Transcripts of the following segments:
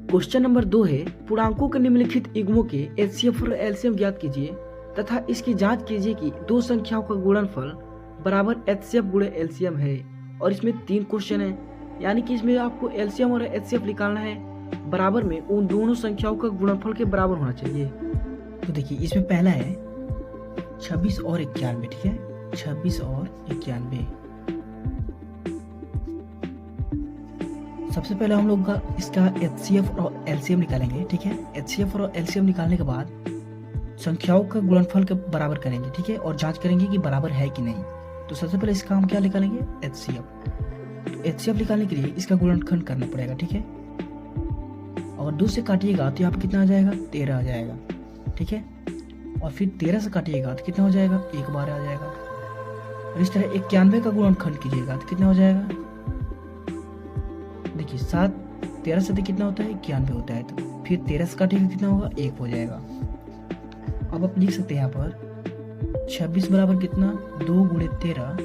Question number 2 है, पूर्णांकों के निम्नलिखित युग्मों के एचसीएफ और एलसीएम ज्ञात कीजिए तथा इसकी जांच कीजिए कि दो संख्याओं का गुणनफल बराबर एचसीएफ गुणे एलसीएम है। और इसमें 3 क्वेश्चन है, यानी कि इसमें आपको एलसीएम और एचसीएफ निकालना है, बराबर में उन दोनों संख्याओं का गुणनफल के बराबर होना चाहिए। तो देखिए इसमें पहला है 26 और 91, ठीक है, 26 और 91। सबसे पहले हम लोग इसका एचसीएफ और एलसीएम निकालेंगे, ठीक है। एचसीएफ और एलसीएम निकालने के बाद संख्याओं का गुणनफल के बराबर करेंगे, ठीक है, और जांच करेंगे कि बराबर है कि नहीं। तो सबसे पहले इसका हम क्या निकालेंगे, एचसीएफ। तो एचसीएफ निकालने के लिए इसका गुणनखंड करना पड़ेगा, ठीक है। और 2 से काटिएगा तो यहाँ पे कितना आ जाएगा, 13 आ जाएगा, ठीक है। और फिर 13 से काटिएगा तो कितना हो जाएगा, 1 बार आ जाएगा। और इस तरह 91 का गुणनखंड कीजिएगा तो कितना हो जाएगा, देखिए 13 से कितना होता है, 91 होता है। तो फिर 13 से काटिएगा कितना होगा, 1 हो जाएगा। अब आप लिख सकते हैं यहाँ पर 26 बराबर कितना, 2 गुणे 13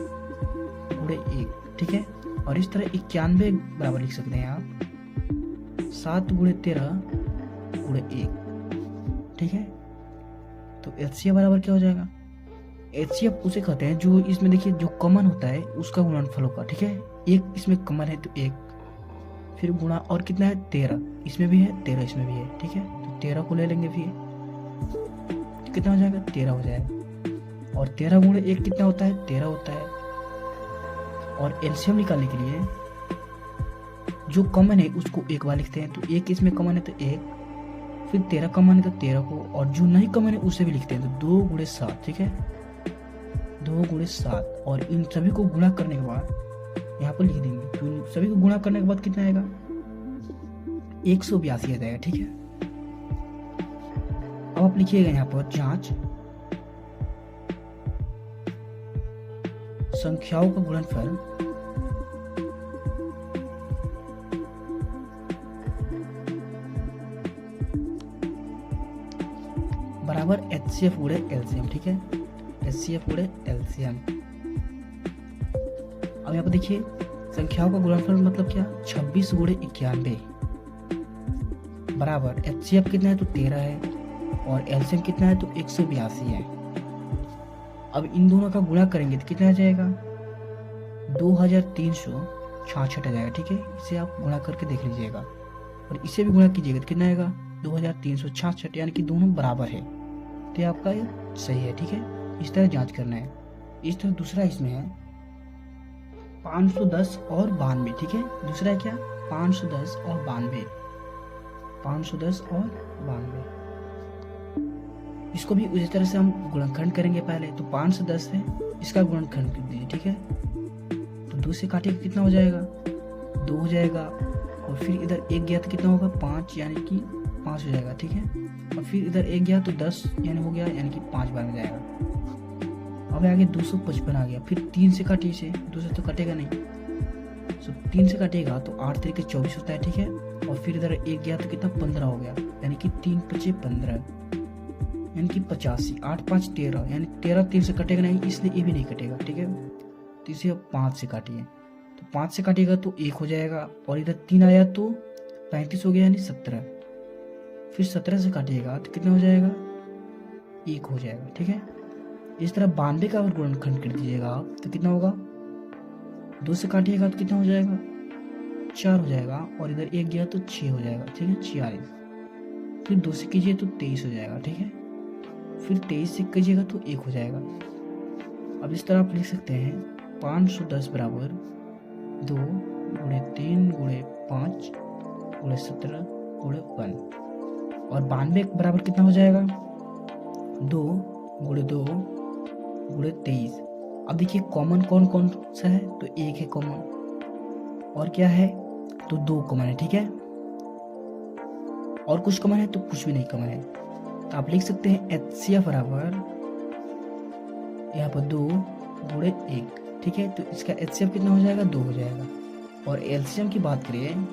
गुणे 1, ठीक है। और इस तरह 91 बराबर लिख सकते हैं आप 7 गुणे 13 गुणे 1, ठीक है। तो एचसीएफ बराबर क्या हो जाएगा, एचसीएफ उसे कहते हैं जो इसमें देखिए जो कॉमन होता है उसका गुणनफल होगा, ठीक है। 1 इसमें कॉमन है तो 1, फिर गुणा और कितना है, 13 इसमें भी है, 13 इसमें भी है, ठीक है। तो 13 को ले लेंगे, फिर तो कितना हो जाएगा, 13 हो जाएगा। और 13 गुणे 1 कितना होता है, 13 होता है। और एलसीएम निकालने के लिए जो कॉमन है उसको एक बार लिखते हैं, तो 1 इसमें कॉमन है तो 1, फिर 13 कॉमन है तो 13 को, और जो नहीं कॉमन है उसे भी लिखते हैं, तो 2 गुणे 7, ठीक है, 2 गुणे 7। और इन सभी को गुणा करने के बाद यहाँ पर लिख देंगे, तो सभी को गुणा करने के बाद कितना आएगा, 182 आ जाएगा, ठीक है। अब आप लिखिएगा यहाँ पर जांच संख्याओं का गुणनफल बराबर एचसीएफ गुणे एलसीएम, ठीक है, एचसीएफ गुणे एलसीएम। अब यहाँ पर देखिए संख्याओं का गुणनफल मतलब क्या, 26 गुणे 91 बराबर एचसीएफ कितना है, तो 13 है, और एलसीएम कितना है, तो 182 है। अब इन दोनों का गुणा करेंगे तो कितना आ जाएगा, 2366 आ जाएगा, ठीक है। इसे आप गुणा करके देख लीजिएगा, और इसे भी गुणा कीजिएगा तो कितना आएगा, 2366, यानी कि दोनों बराबर है, तो आपका ये सही है, ठीक है। इस तरह जांच करना है। इस तरह दूसरा इसमें है 510 और 92, ठीक है। दूसरा है क्या, 510 और 92, 510 और 92। इसको भी उसी तरह से हम गुणनखंड करेंगे पहले, तो 510 है, इसका गुणनखंड कर दीजिए, ठीक है। तो 2 से काटिएगा कितना हो जाएगा, 2 हो जाएगा। और फिर इधर 1 गया तो कितना होगा, 5, यानी कि 5 हो जाएगा, ठीक है। और फिर इधर 1 गया तो 10 यानी हो गया, यानी कि 5 बार में जाएगा। अब आगे 255 आ गया, फिर 3 से काटिए इसे, 2 से तो कटेगा नहीं, तो 3 से काटेगा तो 8 तरीके 24 होता है, ठीक है। और फिर इधर 1 गया तो कितना, 15 हो गया, यानी कि 3 5 15, यानी कि 85, 8 5 13, यानी 13 3 से कटेगा नहीं, इसलिए ये भी नहीं कटेगा, ठीक है। तो इसे अब 5 से काटिए, तो 5 से काटिएगा तो 1 हो जाएगा, और इधर 3 आया तो 35 हो गया, यानी 17। फिर 17 से काटिएगा तो कितना हो जाएगा, 1 हो जाएगा, ठीक है। इस तरह 92 का अगर गुणनखंड कर दीजिएगा आप तो कितना होगा, 2 से काटिएगा तो कितना हो जाएगा, 4 हो जाएगा, और इधर 1 गया तो 6 हो जाएगा, ठीक है, 46। फिर 2 से कीजिए तो 23 हो जाएगा, ठीक है। फिर 23 से कीजिएगा तो 1 हो जाएगा। अब इस तरह आप लिख सकते हैं 510 बराबर 2 गुणे 3 गुणे 5 गुणे 17 गुणे 1, और 92 बराबर कितना हो जाएगा, 2 गुणे 2 गुणे 23। अब देखिए कॉमन कौन कौन सा है, तो 1 है कॉमन, और क्या है, तो 2 कॉमन है, ठीक है। और कुछ कॉमन है तो कुछ भी नहीं कॉमन है। तो आप लिख सकते हैं एचसीएफ बराबर यहाँ पर 2 गुणे 1, ठीक है। तो इसका एचसीएफ कितना हो जाएगा, 2 हो जाएगा। और एलसीएम की बात करें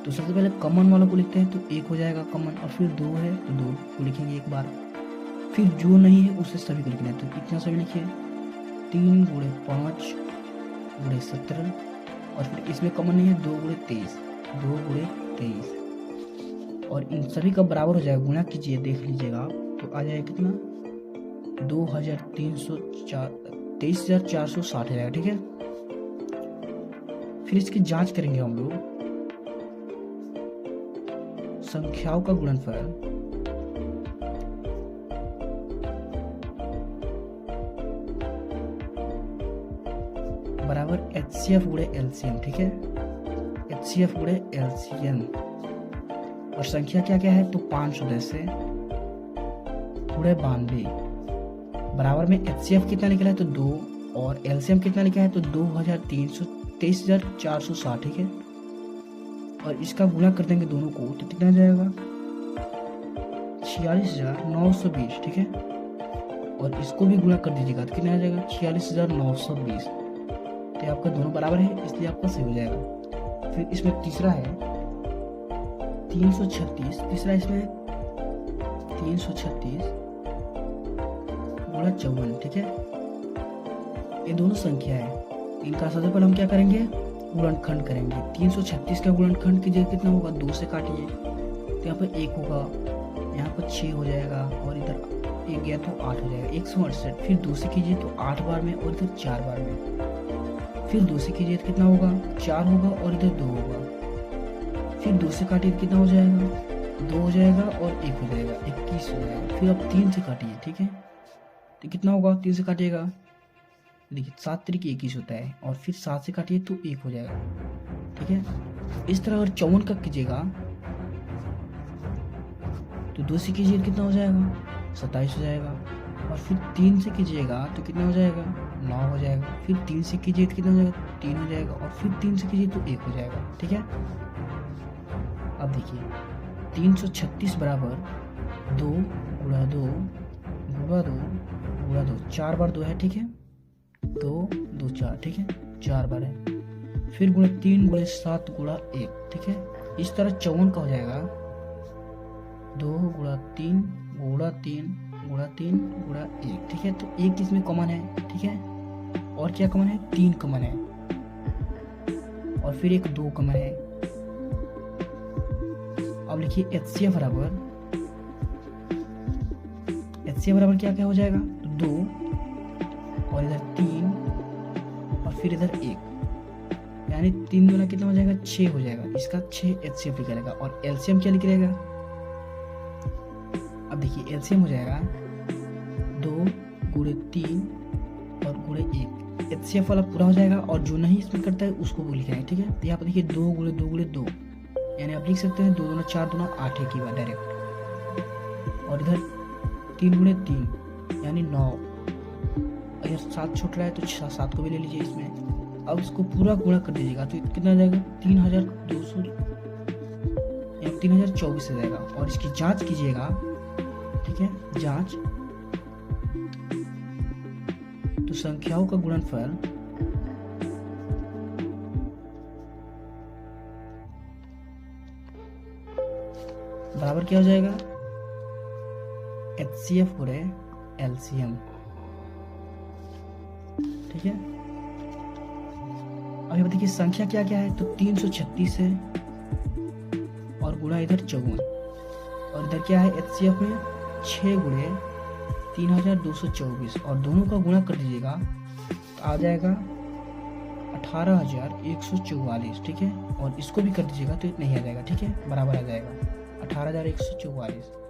तो सबसे पहले कॉमन वालों को लिखते हैं, तो 1 हो जाएगा कॉमन, और फिर 2 है तो 2 को लिखेंगे एक बार, फिर जो नहीं है उसे सभी को लिखना है, तो इतना सभी लिखिए, 3 गुणे 5 गुणे 17, और फिर इसमें कॉमन नहीं है, 2 गुणे 23, 2 गुणे 23, और इन सभी का बराबर हो जाएगा, गुणा कीजिए, देख लीजिएगा आप, तो आ जाएगा कितना 23,460 आएगा। ठीक है, फिर इसकी जांच करेंगे हम लोग। संख्याओं का गुणनफल बराबर HCF गुणे LCM। ठीक है, HCF गुणे LCM, और संख्या क्या क्या है, तो 510 है गुणे 92 बराबर में HCF कितना निकला है, तो 2, और LCM कितना लिखा है, तो 23,460। ठीक है, और इसका गुणा कर देंगे दोनों को, तो कितना जाएगा 46,920। ठीक है, और इसको भी गुणा कर दीजिएगा, तो कितना आ जाएगा 46,920। तो आपका दोनों बराबर है, इसलिए आपका सही हो जाएगा। फिर इसमें तीसरा है 336, तीसरा इसमें 336 गुणा 54। ठीक है, ये दोनों संख्या है, इनका सबसे पहले हम क्या करेंगे, गुणनखंड करेंगे। 336 का गुणनखंड कीजिए, कितना होगा, 2 से काटिए, तो यहाँ पर 1 होगा, यहाँ पर 6 हो जाएगा, और इधर 1 गया तो 8 हो जाएगा, 168। फिर 2 से कीजिए तो 8 बार में, और इधर 4 बार में, फिर 2 से कीजिए तो कितना होगा, 4 होगा, और इधर 2 होगा, फिर 2 से काटिए तो कितना हो जाएगा, 2 हो जाएगा, और 1 हो जाएगा, 21 हो जाएगा। फिर अब 3 से काटिए। ठीक है, तो कितना होगा, 3 से काटिएगा, देखिए 7 तरीके 21 होता है, और फिर 7 से काटिए तो 1 हो जाएगा। ठीक है, इस तरह अगर 54 का कीजिएगा तो 2 से कीजिए कितना हो जाएगा, 27 हो जाएगा, और फिर 3 से कीजिएगा तो कितना हो जाएगा, 9 हो जाएगा, फिर 3 से कीजिए तो कितना हो जाएगा, 3 हो जाएगा, और फिर 3 से कीजिए तो 1 हो जाएगा। ठीक है, अब देखिए 336 बराबर 2 गुणा 2 गुणा 2 गुणा 2, 4 बार 2 है। ठीक है, 2 2 4। ठीक है, 4 बार है, फिर गुणा 3 गुणे 7 गुणा 1। ठीक है, इस तरह 54 का हो जाएगा 2 गुणा 3 गुणा 3 गुणा 3 गुणा 1। ठीक है, तो 1 इसमें कॉमन है। ठीक है, और क्या कॉमन है, 3 कॉमन है, और फिर एक 2 कॉमन है। अब लिखिए HCF बराबर क्या क्या हो जाएगा, 2, और इधर 3, और फिर इधर 1, यानी 3 गुना कितना हो जाएगा, 6 हो जाएगा। इसका 6 HCF लिखा रहेगा, और LCM क्या लिख रहेगा, अब देखिए LCM हो जाएगा 2 गुणे 3 और गुणे 1। HCF वाला पूरा हो जाएगा, और जो नहीं इसमें करता है उसको वो लिखा है। ठीक है, तो यहाँ पर देखिए 2 गुणे 2 गुणे 2, यानी आप लिख सकते हैं 2 दूना 4 दूना 8 है की बात डायरेक्ट, और इधर 3 गुणे 3 यानी 9, अगर 7 छूट रहा है तो 7 को भी ले लीजिए इसमें। अब इसको पूरा गुणा कर दीजिएगा तो कितना आ जाएगा, 3200 या 3024 आ जाएगा, और इसकी जांच कीजिएगा। ठीक है, जांच, तो संख्याओं का गुणनफल बराबर क्या हो जाएगा, HCF गुणे LCM। ठीक है, अब ये देखिए संख्या क्या क्या है, तो 336 है, और गुणा इधर 54, और इधर क्या है HCF में 6 गुणे 3224, और दोनों का गुणा कर दीजिएगा तो आ जाएगा 18,144। ठीक है, और इसको भी कर दीजिएगा तो नहीं आ जाएगा। ठीक है, बराबर आ जाएगा 18,144।